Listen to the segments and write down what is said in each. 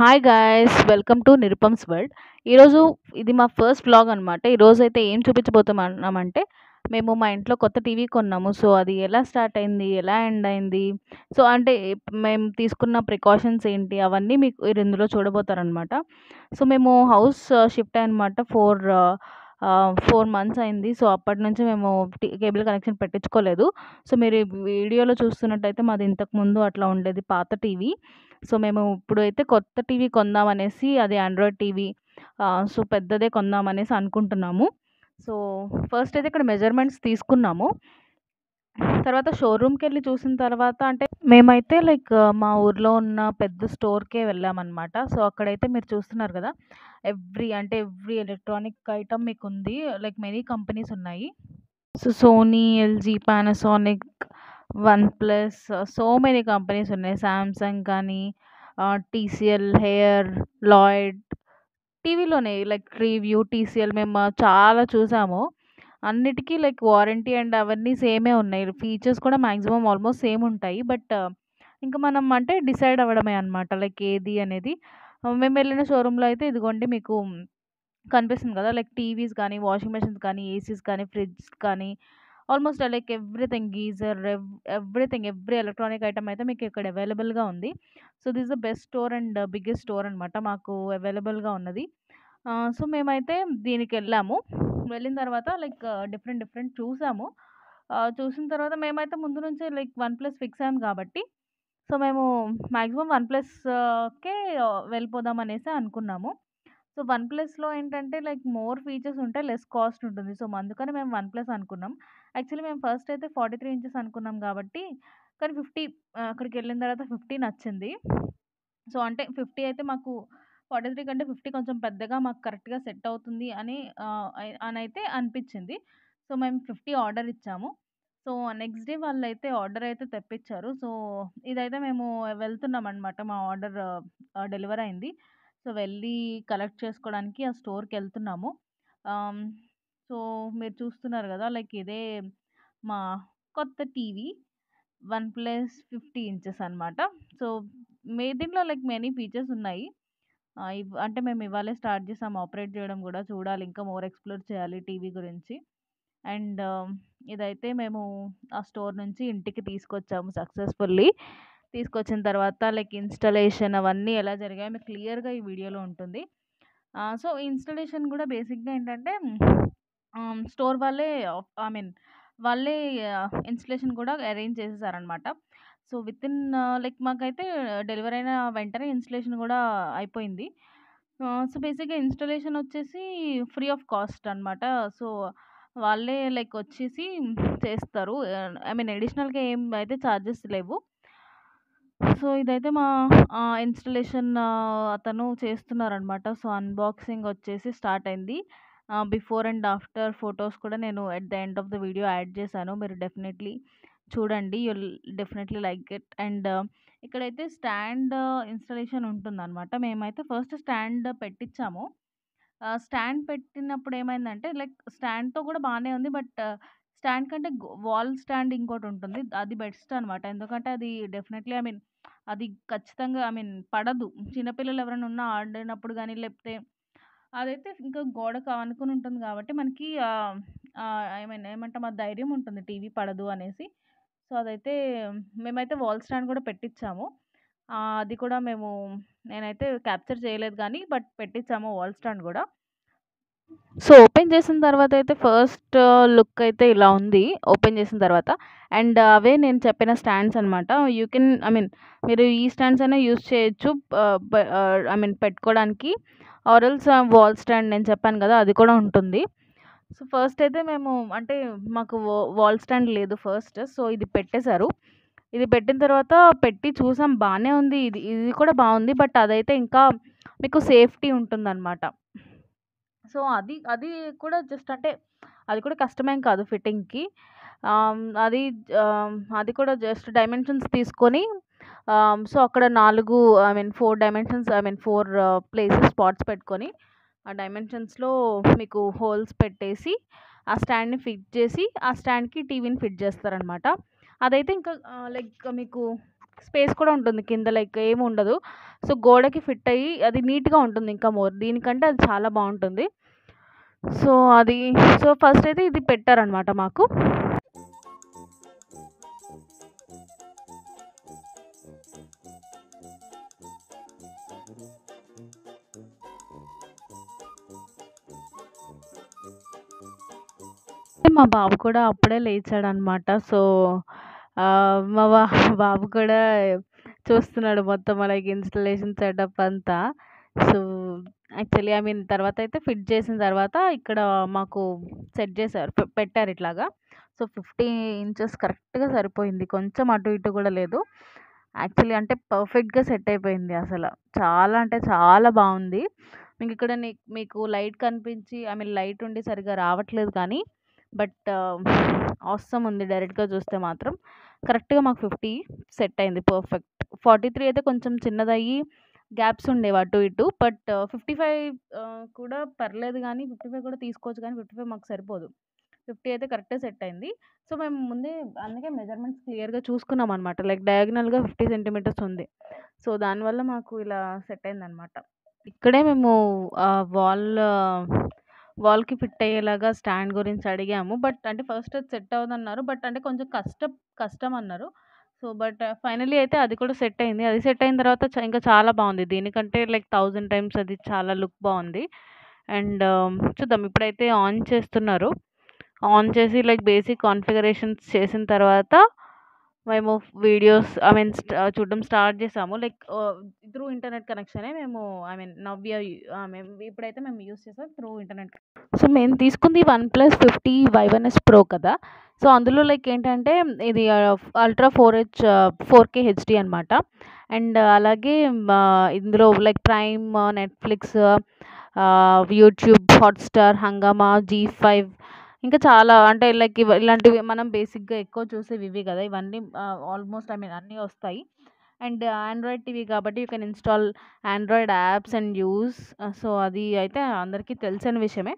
Hi guys! Welcome to Nirupam's world. ఈరోజు ఇది మా ఫస్ట్ వ్లాగ్ అనమాట. ఈరోజైతే ఏం చూపించబోతున్నామంటే, మేము మా ఇంట్లో కొత్త టీవీ కొన్నాము. సో, అది ఎలా స్టార్ట్ అయింది? ఎలా ఎండ్ అయింది? సో, అంటే మేము తీసుకున్న ప్రికాషన్స్ ఏంటి? అవన్నీ మీకు మీరు ఇందులో చూడబోతారనమాట. సో, మేము హౌస్ షిఫ్ట్ అయ్యామనమాట. 4 మంత్స్ అయింది. సో, అప్పటినుంచి మేము కేబుల్ కనెక్షన్ పెట్టించుకోలేదు. సో, మీరు ఈ వీడియోలో చూస్తున్నట్టయితే మాది ఇంతకుముందు అట్లా ఉండేది పాత టీవీ. సో, మేము ఇప్పుడైతే కొత్త టీవీ కొందామనేసి అది ఆండ్రాయిడ్ టీవీ. సో, పెద్దదే కొందామనేసి అనుకుంటున్నాము. సో, ఫస్ట్ అయితే ఇక్కడ మెజర్‌మెంట్స్ తీసుకున్నాము. తర్వాత షోరూమ్‌కెళ్ళి చూసిన తర్వాత అంటే మేమైతే మా ఊర్లో ఉన్న పెద్ద స్టోర్‌కే వెళ్ళామనమాట. సో, అక్కడైతే మీరు చూస్తున్నారు గదా! ఎవ్రీ ఎలక్ట్రానిక్ ఐటెమ్ మీకుంది. మెనీ కంపెనీస్ ఉన్నాయి. So, Sony, LG, Panasonic, OnePlus so many companies ఉన్నాయి. సామ్‌సంగ్ కానీ, టీసీఎల్, హెయిర్, లాయిడ్ టీవీలోనే రివ్యూ, టీసీఎల్ మేము చాలా చూసాము. అన్నిటికి వారంటీ అండ్ అవన్నీ సేమే ఉన్నాయి. ఫీచర్స్ కూడా మాక్సిమం ఆల్మోస్ట్ సేమ్ ఉంటాయి. బట్ ఇంక మనం అంటే డిసైడ్ అవ్వడమే అనమాట. ఏది అనేది. మేమెళ్ళిన షోరూమ్‌లో అయితే ఇదిగోండి మీకు కనిపిస్తుంది కదా! టీవీస్ కానీ, వాషింగ్ మెషిన్స్ కానీ, ఏసీస్ కానీ, ఫ్రిడ్జ్ కానీ almost everything geyser everything every electronic item అయితే మీకు ఇక్కడ అవైలబుల్‌గా ఉంది. So, this is the best store and biggest store అనమాట మాకు అవైలబుల్‌గా ఉన్నది. సో, మేమైతే దీనికెళ్ళాము. వెళ్ళిన తర్వాత డిఫరెంట్ డిఫరెంట్ చూసాము. చూసిన తర్వాత మేమైతే ముందు నుంచే వన్‌ప్లస్ ఫిక్స్ అయ్యాం కాబట్టి, సో, మేము మాక్సిమం వన్‌ప్లస్‌కే వెళ్ళిపోదాం అనేసి అనుకున్నాము. సో, వన్‌ప్లస్‌లో ఏంటంటే మోర్ ఫీచర్స్ ఉంటాయి. లెస్ కాస్ట్ ఉంటుంది. సో, అందుకని మేము వన్‌ప్లస్ అనుకున్నాం. యాక్చువల్లీ మేము ఫస్ట్ అయితే 43 ఇంచెస్ అనుకున్నాం కాబట్టి, కానీ 50 అక్కడికెళ్ళిన తర్వాత 50 నచ్చింది. సో, అంటే 50 అయితే మాకు 43 కంటే 50 కొంచెం పెద్దగా మాకు కరెక్ట్‌గా సెట్ అవుతుంది అని అనైతే అనిపిచ్చింది. సో, మేము 50 ఆర్డర్ ఇచ్చాము. సో, నెక్స్ట్ డే వాళ్ళైతే ఆర్డర్ అయితే తెప్పిచ్చారు. సో, ఇదైతే మేము వెళ్తున్నామనమాట. మా ఆర్డర్ డెలివర్ అయింది. సో, వెళ్ళి కలెక్ట్ చేసుకోవడానికి ఆ స్టోర్‌కెళ్తున్నాము. ఆహ్, సో, మీరు చూస్తున్నారు గదా! ఇదే మా కొత్త టీవీ. వన్‌ప్లస్ 50 ఇంచెస్ అనమాట. సో, దీంట్లో మెనీ ఫీచర్స్ ఉన్నాయి. అంటే మేము ఇవాళే స్టార్ట్ చేసాం ఆపరేట్ చేయడం గూడా. చూడాలి ఇంకా మోర్ ఎక్స్‌ప్లోర్ చేయాలి టీవీ గురించి. అండ్ ఇదైతే మేము ఆ స్టోర్ నుంచి ఇంటికి తీసుకొచ్చాము సక్సెస్‌ఫుల్లీ. తీసుకొచ్చిన తర్వాత ఇన్‌స్టాలేషన్ అవన్నీ ఎలా జరిగాయో మీకు క్లియర్‌గా ఈ వీడియోలో ఉంటుంది. సో, ఇన్‌స్టాలేషన్ గూడా బేసిక్‌గా ఏంటంటే స్టోర్ వాళ్ళే ఐ మీన్ వాళ్ళే ఇన్‌స్టలేషన్ కూడా అరేంజ్ చేసేసారనమాట. సో, వితిన్ మాకైతే డెలివరీ అయిన వెంటనే ఇన్‌స్టలేషన్ గూడా అయిపోయింది. సో, బేసిక్‌గా ఇన్‌స్టాలేషన్ వచ్చేసి ఫ్రీ ఆఫ్ కాస్ట్ అనమాట. సో, వాళ్ళే వచ్చేసి చేస్తారు. ఐ మీన్ అడిషనల్‌గా ఏం అయితే చార్జెస్ లేవు. సో, ఇదైతే మా ఇన్‌స్టలేషన్ అతను చేస్తున్నారనమాట. సో, అన్బాక్సింగ్ వచ్చేసి స్టార్ట్ అయింది. బిఫోర్ అండ్ ఆఫ్టర్ ఫోటోస్ కూడా నేను at the end of the video add చేశాను. మీరు డెఫినెట్‌లీ చూడండి. You'll definitely like it. And ఇక్కడైతే స్టాండ్ ఇన్‌స్టాలేషన్ ఉంటుందనమాట. మేమైతే ఫస్ట్ స్టాండ్ పెట్టిచ్చాము. స్టాండ్ పెట్టినప్పుడు ఏమైందంటే స్టాండ్‌తో కూడా బానే ఉంది. బట్ స్టాండ్ కంటే వాల్ స్టాండ్ ఇంకోటుంటుంది. అది బెస్ట్ అనమాట. ఎందుకంటే అది డెఫినెట్‌లీ ఐ మీన్ అది ఖచ్చితంగా ఐ మీన్ పడదు. చిన్న పిల్లలు ఎవరైనా ఆడినప్పుడు గాని, లేకపోతే అదైతే ఇంకా గోడకు ఆనుకుని ఉంటుంది కాబట్టి మనకి ఐ మీన్ ఏమంటాం ఆ ధైర్యం ఉంటుంది టీవీ పడదు అనేసి. సో, అదైతే మేమైతే వాల్ స్టాండ్ కూడా పెట్టిచ్చాము. అది కూడా నేనైతే క్యాప్చర్ చేయలేదు గానీ, బట్ పెట్టిచ్చాము వాల్ స్టాండ్ గూడా. సో, ఓపెన్ చేసిన తర్వాతయితే ఫస్ట్ లుక్ అయితే ఇలా ఉంది. ఓపెన్ చేసిన తర్వాత. అండ్ అవే నేను చెప్పిన స్టాండ్స్ అనమాట. యూ కెన్ ఐ మీన్ మీరు ఈ స్టాండ్స్ అయినా యూజ్ చేయొచ్చు. ఐ మీన్ పెట్టుకోవడానికి. ఆర్ ఎల్స్ వాల్ స్టాండ్ నేను చెప్పాను గదా! అది కూడా ఉంటుంది. సో, ఫస్ట్ అయితే మేము అంటే మాకు వాల్ స్టాండ్ లేదు ఫస్ట్. సో, ఇది పెట్టేశారు. ఇది పెట్టిన తర్వాత పెట్టి చూసాం బానే ఉంది. ఇది కూడా బావుంది. బట్ అదైతే ఇంకా మీకు సేఫ్టీ ఉంటుందనమాట. సో, అది కూడా జస్ట్ అంటే అది కూడా కష్టమేం కాదు ఫిట్టింగ్‌కి. అది కూడా జస్ట్ డైమెన్షన్స్ తీసుకొని సో, అక్కడ 4 I mean 4 dimensions I mean 4 places spots పెట్టుకొని, ఆ డైమెన్షన్స్‌లో మీకు హోల్స్ పెట్టేసి, ఆ స్టాండ్‌ని ఫిట్ చేసి, ఆ స్టాండ్‌కి టీవీని ఫిట్ చేస్తారనమాట. అదైతే ఇంకా మీకు స్పేస్ కూడా ఉంటుంది కింద లైక్ ఏముండదు. సో, గోడకి ఫిట్ అయ్యి అది నీట్‌గా ఉంటుంది ఇంకా మోర్. దీనికంటే అది చాలా బావుంటుంది. సో, అది సో, ఫస్ట్ అయితే ఇది పెట్టారనమాట మాకు. మా బాబు కూడా అప్పుడే లేచాడనమాట. సో, మా బాబు కూడా చూస్తున్నాడు మొత్తం లైక్ ఇన్‌స్టలేషన్ సెటప్ అంతా. సో, యాక్చువల్లీ ఐ మీన్ తర్వాతయితే ఫిట్ చేసిన తర్వాత ఇక్కడ మాకు సెట్ చేశారు. పెట్టారు ఇట్లాగా. సో, 50 ఇంచెస్ కరెక్ట్‌గా సరిపోయింది. కొంచెం అటు ఇటు కూడా లేదు. యాక్చువల్లీ అంటే పర్ఫెక్ట్‌గా సెట్ అయిపోయింది అసల. చాలా అంటే చాలా బావుంది. మీకిక్కడ మీకు లైట్ కనిపించి ఐ మీన్ లైట్ ఉండి సరిగ్గా రావట్లేదు కానీ బట్ ఆసమ్ ఉంది డైరెక్ట్‌గా చూస్తే మాత్రం. కరెక్ట్‌గా మాకు 50 సెట్ అయింది పర్ఫెక్ట్. 43 అయితే కొంచెం చిన్నదయ్యి గ్యాప్స్ ఉండేవి అటు ఇటు. బట్ 55 కూడా పర్లేదు గానీ 55 కూడా తీసుకోవచ్చు కానీ 55 మాకు సరిపోదు. 50 అయితే కరెక్ట్‌గా సెట్ అయింది. సో, మేము ముందే అందుకే మెజర్‌మెంట్స్ క్లియర్‌గా చూసుకున్నామనమాట. లైక్ డయాగనల్‌గా 50 సెంటీమీటర్స్ ఉంది. సో, దానివల్ల మాకు ఇలా సెట్ అయిందనమాట. ఇక్కడే మేము వాల్‌కి ఫిట్ అయ్యేలాగా స్టాండ్ గురించి అడిగాము. బట్ అంటే ఫస్ట్ అది సెట్ అవ్వదన్నారు. బట్ అంటే కొంచెం కష్టం అన్నారు. సో, బట్ ఫైనల్లీ అయితే అది కూడా సెట్ అయింది. అది సెట్ అయిన తర్వాత ఇంకా చాలా బావుంది. దీనికంటే లైక్ 1000 టైమ్స్ అది చాలా లుక్ బావుంది. అండ్ చూద్దాం ఇప్పుడైతే ఆన్ చేస్తున్నారు. ఆన్ చేసి లైక్ బేసిక్ కాన్ఫిగరేషన్స్ చేసిన తర్వాత మేము వీడియోస్ ఐ మీన్ చూడడం స్టార్ట్ చేసాము. లైక్ త్రూ ఇంటర్నెట్ కనెక్షనే మేము ఐ మీన్ మేము ఇప్పుడైతే మేము యూజ్ చేసాం త్రూ ఇంటర్నెట్. సో, మేము తీసుకుంది వన్‌ప్లస్ 50 వై1ఎస్ ప్రో కదా! సో, అందులో లైక్ ఏంటంటే ఇది అల్ట్రా 4K హెచ్‌డీ అనమాట. అండ్ అలాగే ఇందులో like prime, Netflix, YouTube, Hotstar, హంగామా, జీ5 ఇంకా చాలా అంటే లైక్ ఇలాంటివి మనం బేసిక్‌గా ఎక్కువ చూసేవి ఇవి గదా! ఇవన్నీ ఆల్‌మోస్ట్ ఐ మీన్ అన్నీ వస్తాయి. అండ్ ఆండ్రాయిడ్ టీవీ కాబట్టి you can install Android apps and use. So, అది అయితే అందరికీ తెలిసిన విషయమే.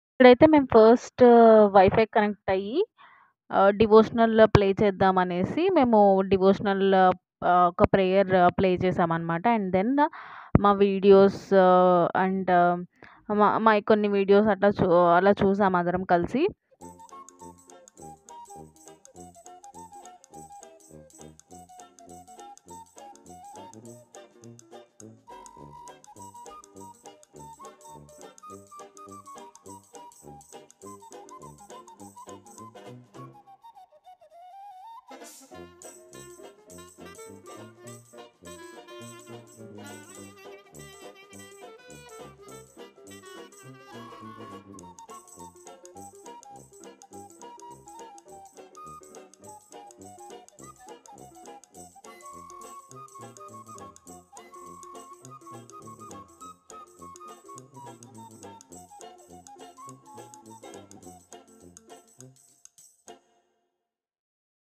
ఇక్కడైతే మేము ఫస్ట్ వైఫై కనెక్ట్ అయ్యి డివోషనల్ ప్లే చేద్దామనేసి మేము డివోషనల్ ఒక ప్రేయర్ ప్లే చేసామనమాట. అండ్ దెన్ మా వీడియోస్ అండ్ మాయి కొన్ని వీడియోస్ అలా చూసాం అందరం కలిసి.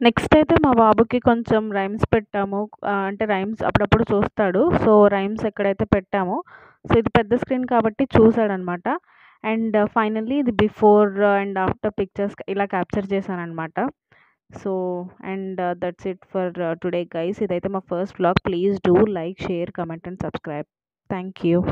నెక్స్ట్ అయితే మా బాబుకి కొంచెం రైమ్స్ పెట్టాము. అంటే రైమ్స్ అప్పుడప్పుడు చూస్తాడు. సో, రైమ్స్ ఎక్కడైతే పెట్టామో, సో, ఇది పెద్ద స్క్రీన్ కాబట్టి చూసాడనమాట. అండ్ ఫైనల్లీ ఇది బిఫోర్ అండ్ ఆఫ్టర్ పిక్చర్స్ ఇలా క్యాప్చర్ చేశాననమాట. So, and that's it for today guys. ఇదైతే మా first vlog. Please do like, share, comment and subscribe. Thank you.